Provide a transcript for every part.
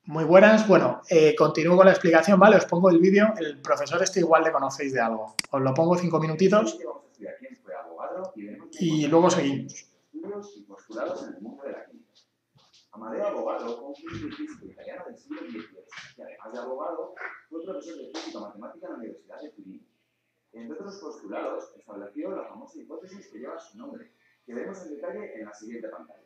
Muy buenas. Bueno, continúo con la explicación, ¿vale? Os pongo el vídeo. El profesor este igual le conocéis de algo. Os lo pongo 5 minutitos y luego seguimos. Estudios y postulados en el mundo de la química. Amadeo Abogado fue un químico y físico italiano del siglo XVIII, que además de abogado, fue profesor de física matemática en la Universidad de Turín. Entre otros postulados, estableció la famosa hipótesis que lleva su nombre, que veremos en detalle en la siguiente pantalla.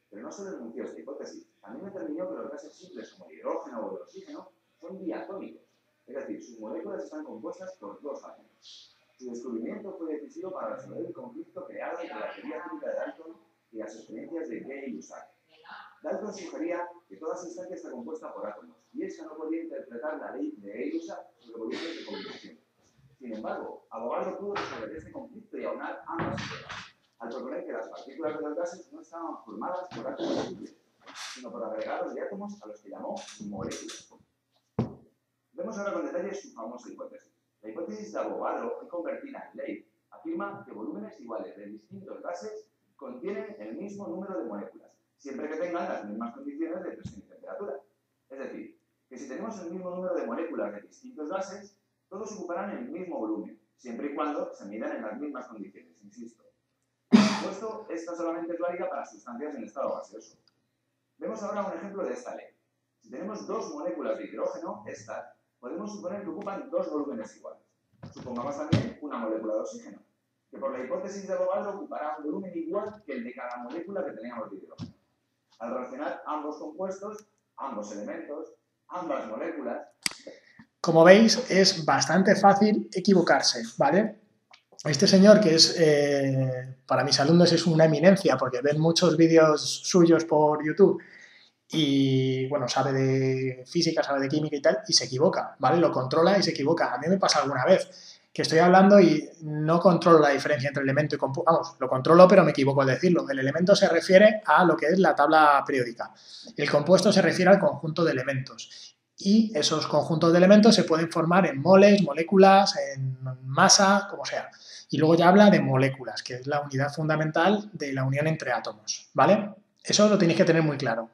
Pero no solo enunció esta hipótesis, también determinó que los gases simples como el hidrógeno o el oxígeno son diatómicos, es decir, sus moléculas están compuestas por dos átomos. Su descubrimiento fue decisivo para resolver el conflicto creado entre la teoría química de Dalton y las experiencias de Gay y Lussac. Dalton sugería que toda sustancia está compuesta por átomos, y esta no podía interpretar la ley de Gay y Lussac sobre voluntades de combinación. Sin embargo, Avogadro pudo resolver este conflicto y aunar ambas ideas, al proponer que las partículas de los gases no estaban formadas por átomos simples, sino por agregados de átomos a los que llamó moléculas. Vemos ahora con detalle su famosa hipótesis. La hipótesis de Avogadro, hoy convertida en ley, afirma que volúmenes iguales de distintos gases contienen el mismo número de moléculas, siempre que tengan las mismas condiciones de presión y temperatura. Es decir, que si tenemos el mismo número de moléculas de distintos gases, todos ocuparán el mismo volumen, siempre y cuando se midan en las mismas condiciones, insisto. Por supuesto, esta solamente es válida para sustancias en estado gaseoso. Vemos ahora un ejemplo de esta ley. Si tenemos dos moléculas de hidrógeno, estas, podemos suponer que ocupan dos volúmenes iguales. Supongamos también una molécula de oxígeno, que por la hipótesis de Avogadro ocupará un volumen igual que el de cada molécula que teníamos de hidrógeno. Al relacionar ambos compuestos, ambos elementos, ambas moléculas... Como veis, es bastante fácil equivocarse, ¿vale? Este señor, que es, para mis alumnos es una eminencia, porque ven muchos vídeos suyos por YouTube y, bueno, sabe de física, sabe de química y tal, y se equivoca, ¿vale? Lo controla y se equivoca. A mí me pasa alguna vez que estoy hablando y no controlo la diferencia entre elemento y compuesto. Vamos, lo controlo, pero me equivoco al decirlo. El elemento se refiere a lo que es la tabla periódica. El compuesto se refiere al conjunto de elementos. Y esos conjuntos de elementos se pueden formar en moles, moléculas, en masa, como sea. Y luego ya habla de moléculas, que es la unidad fundamental de la unión entre átomos, ¿vale? Eso lo tenéis que tener muy claro.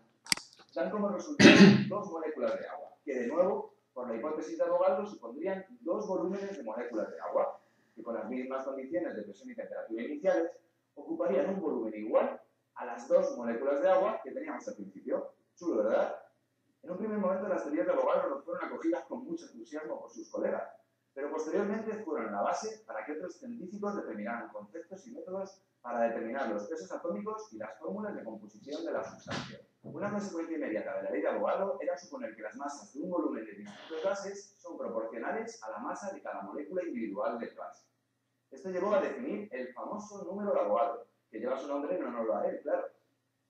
Dan como resultado dos moléculas de agua, que de nuevo, por la hipótesis de Avogadro, supondrían dos volúmenes de moléculas de agua, que con las mismas condiciones de presión y temperatura iniciales, ocuparían un volumen igual a las dos moléculas de agua que teníamos al principio. Chulo, ¿verdad? En un primer momento las teorías de Avogadro no fueron acogidas con mucho entusiasmo por sus colegas, pero posteriormente fueron la base para que otros científicos determinaran conceptos y métodos para determinar los pesos atómicos y las fórmulas de composición de la sustancia. Una consecuencia inmediata de la ley de Avogadro era suponer que las masas de un volumen de distintos gases son proporcionales a la masa de cada molécula individual del gas. Esto llevó a definir el famoso número de Avogadro, que lleva su nombre en honor a él, claro.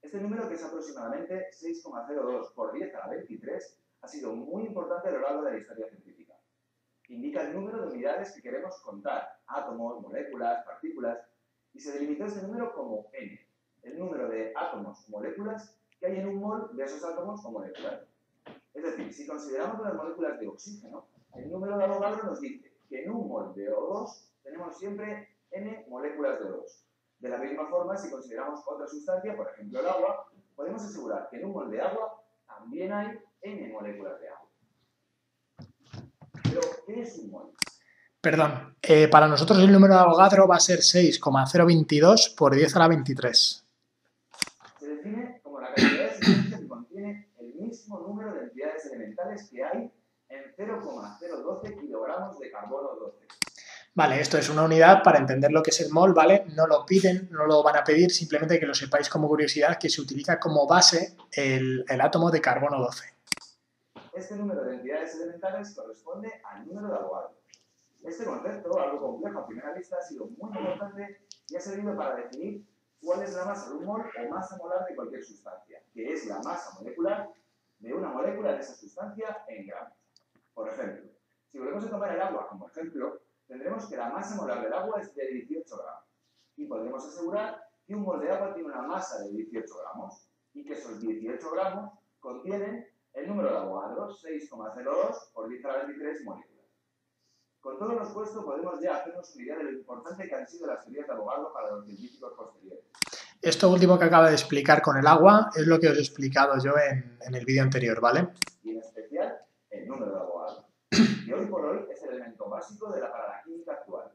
Este número, que es aproximadamente 6,02 por 10 a la 23, ha sido muy importante a lo largo de la historia científica. Indica el número de unidades que queremos contar, átomos, moléculas, partículas, y se delimitó este número como n, el número de átomos o moléculas que hay en un mol de esos átomos o moléculas. Es decir, si consideramos las moléculas de oxígeno, el número de Avogadro nos dice que en un mol de O2 tenemos siempre n moléculas de O2. De la misma forma, si consideramos otra sustancia, por ejemplo el agua, podemos asegurar que en un mol de agua también hay n moléculas de agua. Pero, ¿qué es un mol? Perdón, para nosotros el número de Avogadro va a ser 6,022 por 10 a la 23. Se define como la cantidad de sustancia que contiene el mismo número de entidades elementales que hay en 0,012 kilogramos de carbono 12. Vale, esto es una unidad para entender lo que es el mol, ¿vale? No lo piden, no lo van a pedir, simplemente que lo sepáis como curiosidad, que se utiliza como base el átomo de carbono 12. Este número de entidades elementales corresponde al número de Avogadro. Este concepto, algo complejo a primera vista, ha sido muy importante y ha servido para definir cuál es la masa de un mol o masa molar de cualquier sustancia, que es la masa molecular de una molécula de esa sustancia en gramos. Por ejemplo, si volvemos a tomar el agua como ejemplo, tendremos que la masa molar del agua es de 18 gramos. Y podremos asegurar que un mol de agua tiene una masa de 18 gramos y que esos 18 gramos contienen el número de Avogadro, 6,02 por 10 a la 23 moléculas. Con todo lo expuesto, podemos ya hacernos una idea de lo importante que han sido las teorías de Avogadro para los científicos posteriores. Esto último que acaba de explicar con el agua es lo que os he explicado yo en el vídeo anterior, ¿vale? Y básico para la química actual.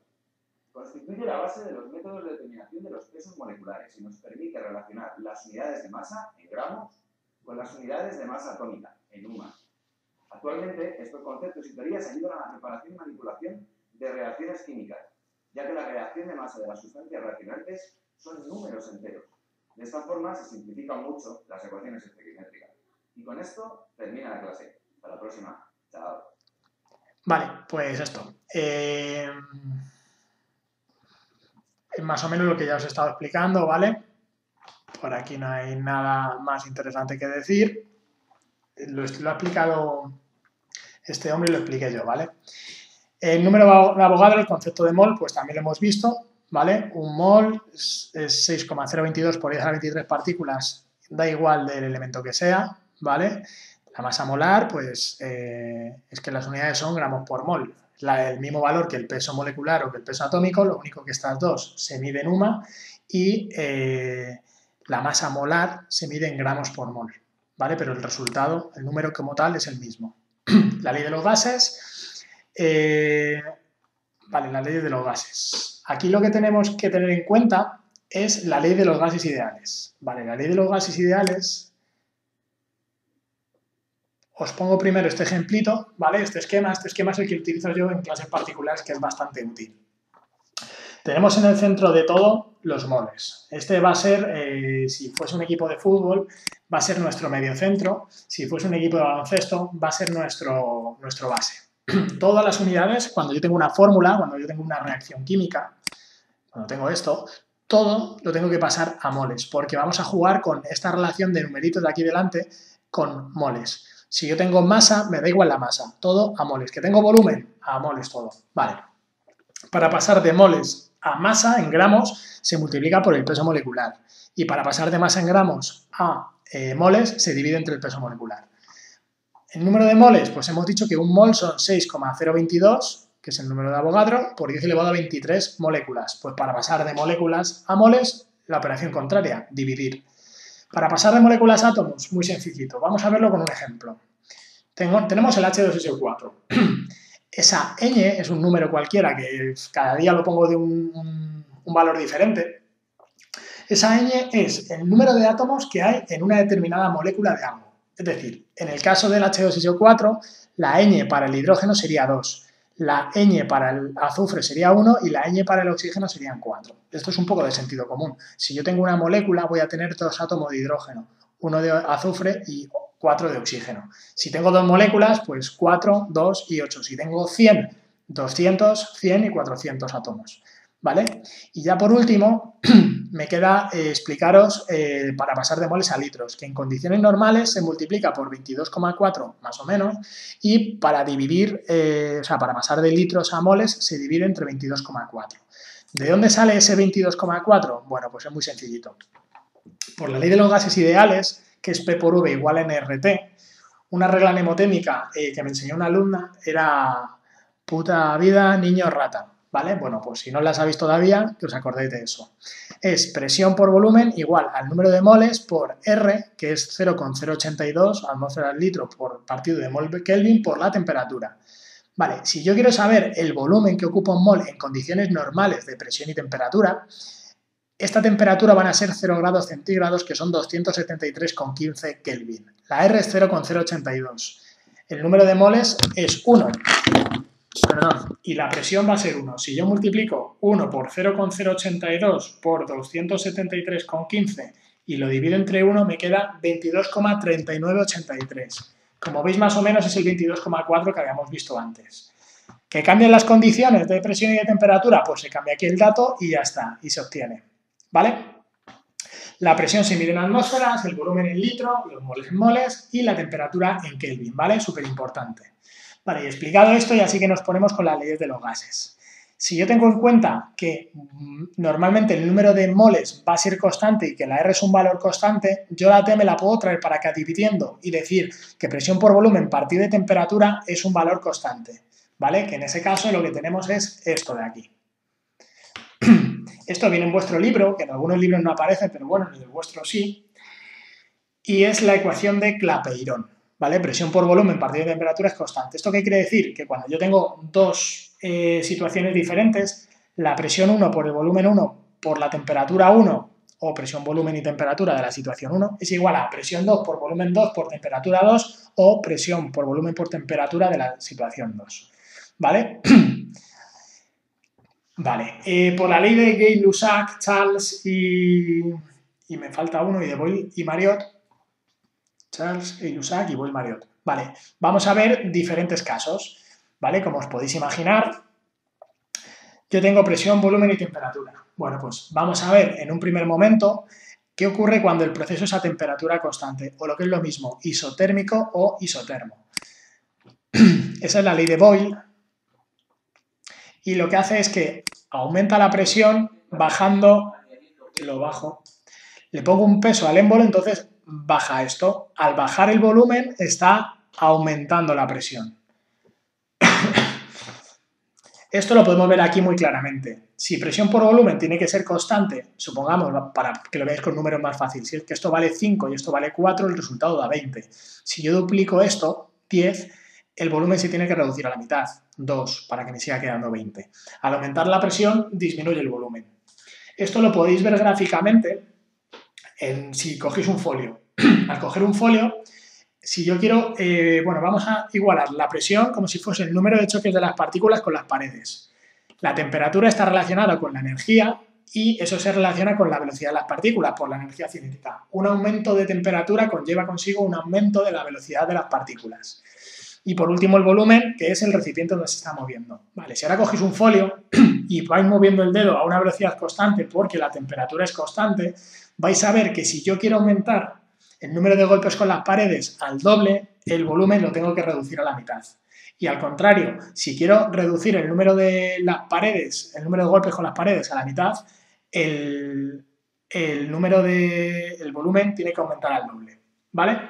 Constituye la base de los métodos de determinación de los pesos moleculares y nos permite relacionar las unidades de masa, en gramos, con las unidades de masa atómica, en UMA. Actualmente, estos conceptos y teorías ayudan a la preparación y manipulación de reacciones químicas, ya que la reacción de masa de las sustancias reaccionantes son números enteros. De esta forma se simplifican mucho las ecuaciones estequiométricas. Y con esto termina la clase. Hasta la próxima. Chao. Vale, pues esto. Más o menos lo que ya os he estado explicando, ¿vale? Por aquí no hay nada más interesante que decir. Lo ha explicado este hombre y lo expliqué yo, ¿vale? El número de Avogadro, el concepto de mol, pues también lo hemos visto, ¿vale? Un mol es 6,022 por 10 a la 23 partículas, da igual del elemento que sea, ¿vale? La masa molar, pues es que las unidades son gramos por mol. El mismo valor que el peso molecular o que el peso atómico, lo único que estas dos se mide en UMA y la masa molar se mide en gramos por mol, ¿vale? Pero el resultado, el número como tal, es el mismo. La ley de los gases, vale, la ley de los gases. Aquí lo que tenemos que tener en cuenta es la ley de los gases ideales. Vale, la ley de los gases ideales... Os pongo primero este ejemplito, ¿vale? Este esquema es el que utilizo yo en clases particulares, que es bastante útil. Tenemos en el centro de todo los moles. Este va a ser, si fuese un equipo de fútbol, va a ser nuestro mediocentro. Si fuese un equipo de baloncesto, va a ser nuestro base. Todas las unidades, cuando yo tengo una fórmula, cuando yo tengo una reacción química, cuando tengo esto, todo lo tengo que pasar a moles, porque vamos a jugar con esta relación de numeritos de aquí delante con moles. Si yo tengo masa, me da igual la masa, todo a moles. ¿Que tengo volumen? A moles todo. Vale. Para pasar de moles a masa en gramos se multiplica por el peso molecular. Y para pasar de masa en gramos a moles se divide entre el peso molecular. El número de moles, pues hemos dicho que un mol son 6,022, que es el número de Avogadro, por 10 elevado a 23 moléculas. Pues para pasar de moléculas a moles, la operación contraria, dividir. Para pasar de moléculas a átomos, muy sencillito. Vamos a verlo con un ejemplo. Tenemos el H2SO4. Esa ñ es un número cualquiera que cada día lo pongo de un valor diferente. Esa ñ es el número de átomos que hay en una determinada molécula de algo. Es decir, en el caso del H2SO4, la ñ para el hidrógeno sería 2, la ñ para el azufre sería 1 y la ñ para el oxígeno serían 4. Esto es un poco de sentido común. Si yo tengo una molécula, voy a tener 2 átomos de hidrógeno, 1 de azufre y 4 de oxígeno. Si tengo 2 moléculas, pues 4, 2 y 8. Si tengo 100, 200, 100 y 400 átomos, ¿vale? Y ya por último, me queda explicaros para pasar de moles a litros, que en condiciones normales se multiplica por 22,4 más o menos, y para dividir, o sea, para pasar de litros a moles se divide entre 22,4. ¿De dónde sale ese 22,4? Bueno, pues es muy sencillito. Por la ley de los gases ideales, que es P por V igual a NRT, una regla mnemotécnica que me enseñó una alumna era puta vida, niño, rata. ¿Vale? Bueno, pues si no la sabéis todavía, que os acordéis de eso. Es presión por volumen igual al número de moles por R, que es 0,082 atmósferas al litro por partido de mol Kelvin por la temperatura. Vale, si yo quiero saber el volumen que ocupa un mol en condiciones normales de presión y temperatura, esta temperatura van a ser 0 grados centígrados, que son 273,15 Kelvin. La R es 0,082. El número de moles es 1. Perdón, y la presión va a ser 1. Si yo multiplico 1 por 0,082 por 273,15 y lo divido entre 1, me queda 22,3983. Como veis, más o menos es el 22,4 que habíamos visto antes. ¿Que cambian las condiciones de presión y de temperatura? Pues se cambia aquí el dato y ya está, y se obtiene. ¿Vale? La presión se mide en atmósferas, el volumen en litro, los moles en moles y la temperatura en Kelvin, ¿vale? Súper importante. Vale, y explicado esto, ya sí que nos ponemos con las leyes de los gases. Si yo tengo en cuenta que normalmente el número de moles va a ser constante y que la R es un valor constante, yo la T me la puedo traer para acá dividiendo y decir que presión por volumen partido de temperatura es un valor constante, ¿vale? Que en ese caso lo que tenemos es esto de aquí. Esto viene en vuestro libro, que en algunos libros no aparece, pero bueno, en el vuestro sí, y es la ecuación de Clapeyron. ¿vale? Presión por volumen partido de temperatura es constante. ¿Esto qué quiere decir? Que cuando yo tengo dos situaciones diferentes, la presión 1 por el volumen 1 por la temperatura 1 o presión, volumen y temperatura de la situación 1 es igual a presión 2 por volumen 2 por temperatura 2 o presión por volumen por temperatura de la situación 2, ¿vale? Vale, por la ley de Gay-Lussac, Charles y me falta uno, y de Boyle y Marriott, Charles, Gay-Lussac y Boyle Marriott. Vale, vamos a ver diferentes casos, ¿vale? Como os podéis imaginar, yo tengo presión, volumen y temperatura. Bueno, pues vamos a ver en un primer momento qué ocurre cuando el proceso es a temperatura constante, o lo que es lo mismo, isotérmico o isotermo. Esa es la ley de Boyle, y lo que hace es que aumenta la presión bajando, lo bajo, le pongo un peso al émbolo, entonces baja esto. Al bajar el volumen está aumentando la presión. Esto lo podemos ver aquí muy claramente. Si presión por volumen tiene que ser constante, supongamos, para que lo veáis con números más fáciles, si es que esto vale 5 y esto vale 4, el resultado da 20. Si yo duplico esto, 10, el volumen se tiene que reducir a la mitad, 2, para que me siga quedando 20. Al aumentar la presión, disminuye el volumen. Esto lo podéis ver gráficamente si cogéis un folio. Al coger un folio, si yo quiero, bueno, vamos a igualar la presión como si fuese el número de choques de las partículas con las paredes. La temperatura está relacionada con la energía y eso se relaciona con la velocidad de las partículas por la energía cinética. Un aumento de temperatura conlleva consigo un aumento de la velocidad de las partículas. Y por último el volumen, que es el recipiente donde se está moviendo. Vale, si ahora cogéis un folio y vais moviendo el dedo a una velocidad constante porque la temperatura es constante, vais a ver que si yo quiero aumentar el número de golpes con las paredes al doble, el volumen lo tengo que reducir a la mitad. Y al contrario, si quiero reducir el número de las paredes, el número de golpes con las paredes a la mitad, el volumen tiene que aumentar al doble, ¿vale?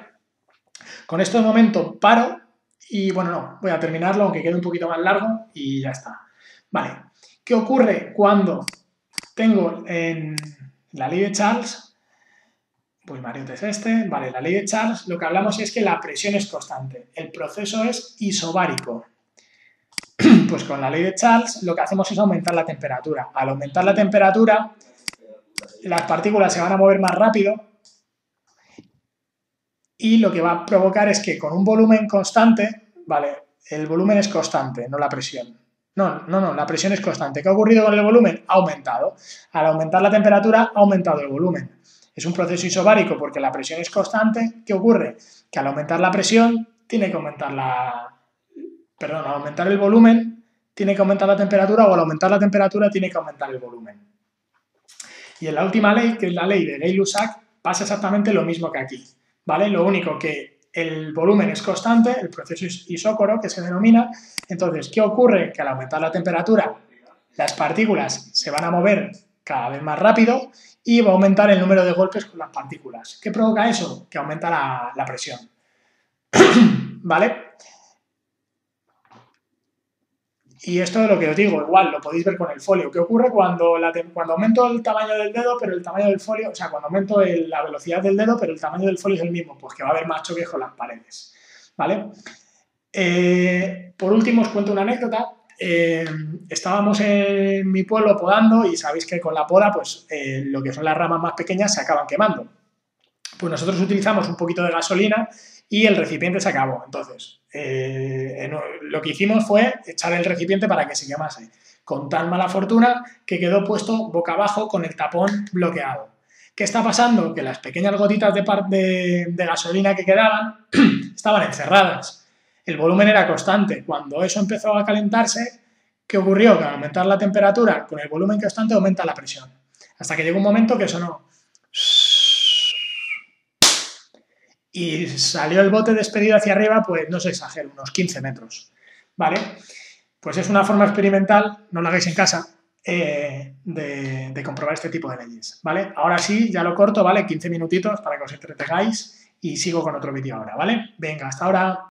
Con esto de momento paro y, bueno, no, voy a terminarlo aunque quede un poquito más largo y ya está. Vale, ¿qué ocurre cuando tengo en la ley de Charles? Pues Marriott es este, vale, la ley de Charles, lo que hablamos es que la presión es constante, el proceso es isobárico. Pues con la ley de Charles lo que hacemos es aumentar la temperatura. Al aumentar la temperatura, las partículas se van a mover más rápido y lo que va a provocar es que con un volumen constante, vale, el volumen es constante, no la presión. No, la presión es constante. ¿Qué ha ocurrido con el volumen? Ha aumentado. Al aumentar la temperatura, ha aumentado el volumen. Es un proceso isobárico porque la presión es constante. ¿Qué ocurre? Que al aumentar la presión, tiene que aumentar al aumentar el volumen, tiene que aumentar la temperatura, o al aumentar la temperatura, tiene que aumentar el volumen. Y en la última ley, que es la ley de Gay-Lussac, pasa exactamente lo mismo que aquí, ¿vale? Lo único que el volumen es constante, el proceso es isócoro, que se denomina. Entonces, ¿qué ocurre? Que al aumentar la temperatura, las partículas se van a mover cada vez más rápido y va a aumentar el número de golpes con las partículas. ¿Qué provoca eso? Que aumenta la presión. ¿Vale? Y esto es lo que os digo, igual lo podéis ver con el folio. ¿Qué ocurre cuando aumento el tamaño del dedo, pero el tamaño del folio, o sea, cuando aumento la velocidad del dedo, pero el tamaño del folio es el mismo? Pues que va a haber más choques con las paredes, ¿vale? Por último, os cuento una anécdota. Estábamos en mi pueblo podando y sabéis que con la poda, pues lo que son las ramas más pequeñas se acaban quemando. Pues nosotros utilizamos un poquito de gasolina y el recipiente se acabó. Entonces, lo que hicimos fue echar el recipiente para que se quemase. Con tan mala fortuna que quedó puesto boca abajo con el tapón bloqueado. ¿Qué está pasando? Que las pequeñas gotitas de gasolina que quedaban estaban encerradas. El volumen era constante. Cuando eso empezó a calentarse, ¿qué ocurrió? Que al aumentar la temperatura, con el volumen constante aumenta la presión. Hasta que llegó un momento que sonó y salió el bote despedido hacia arriba, pues no se exagero, unos 15 metros, ¿vale? Pues es una forma experimental, no lo hagáis en casa, de comprobar este tipo de leyes, ¿vale? Ahora sí, ya lo corto, ¿vale? 15 minutitos para que os entretengáis y sigo con otro vídeo ahora, ¿vale? Venga, hasta ahora.